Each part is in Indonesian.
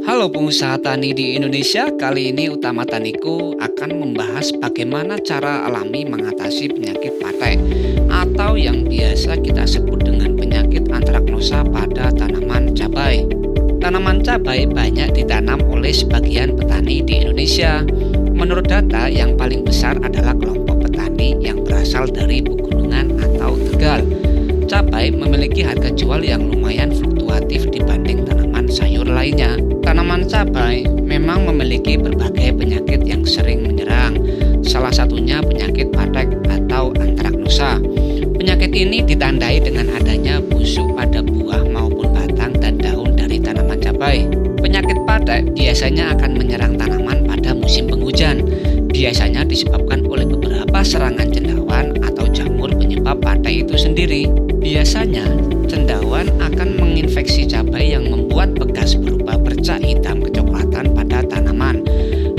Halo pengusaha tani di Indonesia, kali ini Utama Taniku akan membahas bagaimana cara alami mengatasi penyakit patek atau yang biasa kita sebut dengan penyakit antraknosa pada tanaman cabai. Tanaman cabai banyak ditanam oleh sebagian petani di Indonesia. Menurut data, yang paling besar adalah kelompok petani yang berasal dari pegunungan atau Tegal. Cabai memiliki harga jual yang lumayan fluktuatif dibanding tanaman sayur lainnya. Tanaman cabai memang memiliki berbagai penyakit yang sering menyerang. Salah satunya penyakit patek atau antraknosa. Penyakit ini ditandai dengan adanya busuk pada buah maupun batang dan daun dari tanaman cabai. Penyakit patek biasanya akan menyerang tanaman pada musim penghujan. Biasanya disebabkan oleh beberapa serangan cendawan atau jamur penyebab patek itu sendiri. Biasanya, cendawan akan menginfeksi cabai yang membuat bekas berupa bercak hitam kecoklatan pada tanaman.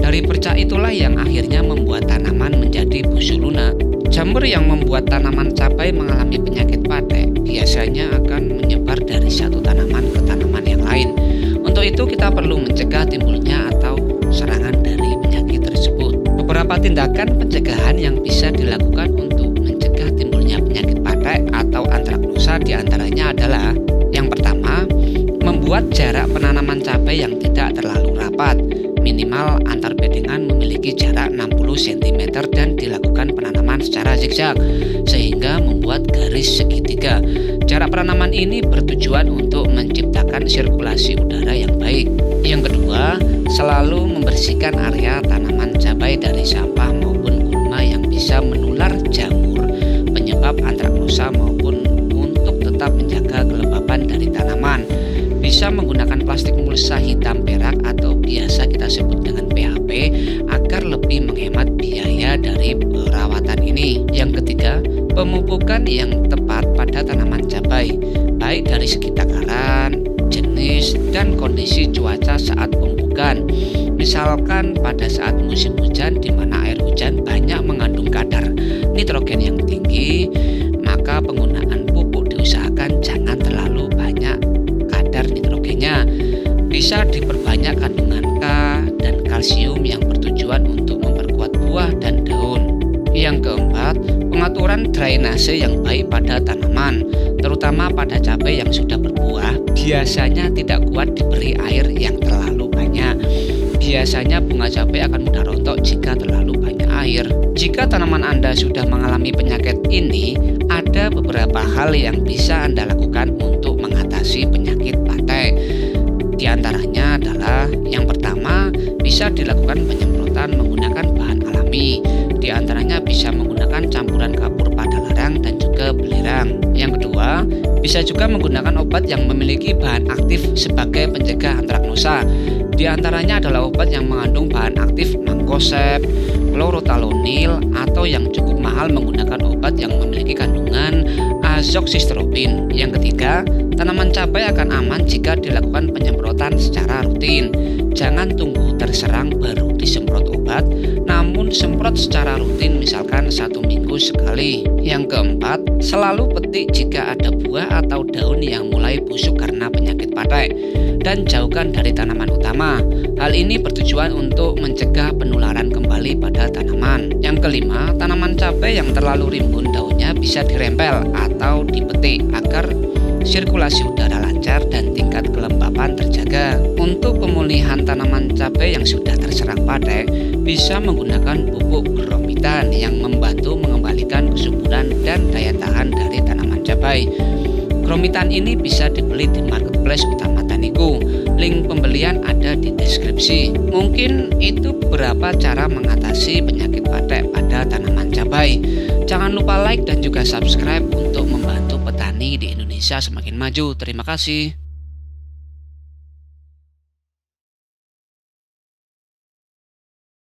Dari bercak itulah yang akhirnya membuat tanaman menjadi busuk lunak. Jamur yang membuat tanaman cabai mengalami penyakit patek biasanya akan menyebar dari satu tanaman ke tanaman yang lain. Untuk itu kita perlu mencegah timbulnya atau serangan dari penyakit tersebut. Beberapa tindakan pencegahan yang bisa dilakukan untuk mencegah timbulnya penyakit patek atau antraknosa diantaranya adalah: yang pertama, membuat jarak penanaman cabai yang tidak terlalu rapat. Minimal antar bedengan memiliki jarak 60 cm dan dilakukan penanaman secara zigzag sehingga membuat garis segitiga. Jarak penanaman ini bertujuan untuk menciptakan sirkulasi udara yang baik. Yang kedua, selalu membersihkan area tanaman cabai dari sampah maupun gulma yang bisa menular jamur penyebab antraknosa maupun untuk tetap menjaga kelembapan dari tanaman. Bisa menggunakan plastik mulsa hitam perak atau biasa kita sebut dengan PHP agar lebih menghemat biaya dari perawatan ini. Yang ketiga, pemupukan yang tepat pada tanaman cabai, baik dari segi takaran, jenis, dan kondisi cuaca saat pemupukan. Misalkan pada saat musim hujan di mana air hujan banyak mengandung kadar nitrogen yang tinggi, maka penggunaan pupuk diusahakan jangan terlalu banyak kadar nitrogennya. Bisa diperbanyak kandungan K dan kalsium yang bertujuan untuk memperkuat buah dan daun. Yang keempat, pengaturan drainase yang baik pada tanaman, terutama pada cabai yang sudah berbuah, biasanya tidak kuat diberi air yang terlalu banyak. Biasanya bunga cabai akan mudah rontok jika terlalu banyak air. Jika tanaman Anda sudah mengalami penyakit ini, ada beberapa hal yang bisa Anda lakukan untuk mengatasi penyakit patek. Di antaranya adalah: yang pertama, bisa dilakukan penyemprotan menggunakan bahan alami. Di antaranya bisa menggunakan campuran kapur pada larang dan juga belerang. Yang kedua, bisa juga menggunakan obat yang memiliki bahan aktif sebagai pencegah antraknosa. Di antaranya adalah obat yang mengandung bahan aktif mankoseb, chlorothalonil, atau yang cukup mahal menggunakan obat yang memiliki kandungan azoxystrobin. Yang ketiga, tanaman cabai akan aman jika dilakukan penyemprotan secara rutin. Jangan tunggu terserang baru disemprot obat, namun semprot secara rutin, misalkan 1 minggu sekali. Yang keempat, selalu petik jika ada buah atau daun yang mulai busuk karena penyakit patek dan jauhkan dari tanaman utama. Hal ini bertujuan untuk mencegah penularan kembali pada tanaman. Yang kelima, tanaman cabai yang terlalu rimbun daunnya bisa dirempel atau dipetik agar sirkulasi udara lancar dan tingkat kelembapan terjaga. Untuk pemulihan tanaman cabai yang sudah terserang patek, bisa menggunakan pupuk gromitan yang membantu mengembalikan kesuburan dan daya tahan dari tanaman cabai. Gromitan ini bisa dibeli di marketplace Utama Taniku. Link pembelian ada di deskripsi. Mungkin itu beberapa cara mengatasi penyakit patek pada tanaman cabai. Jangan lupa like dan juga subscribe untuk membantu petani di Indonesia semakin maju. Terima kasih.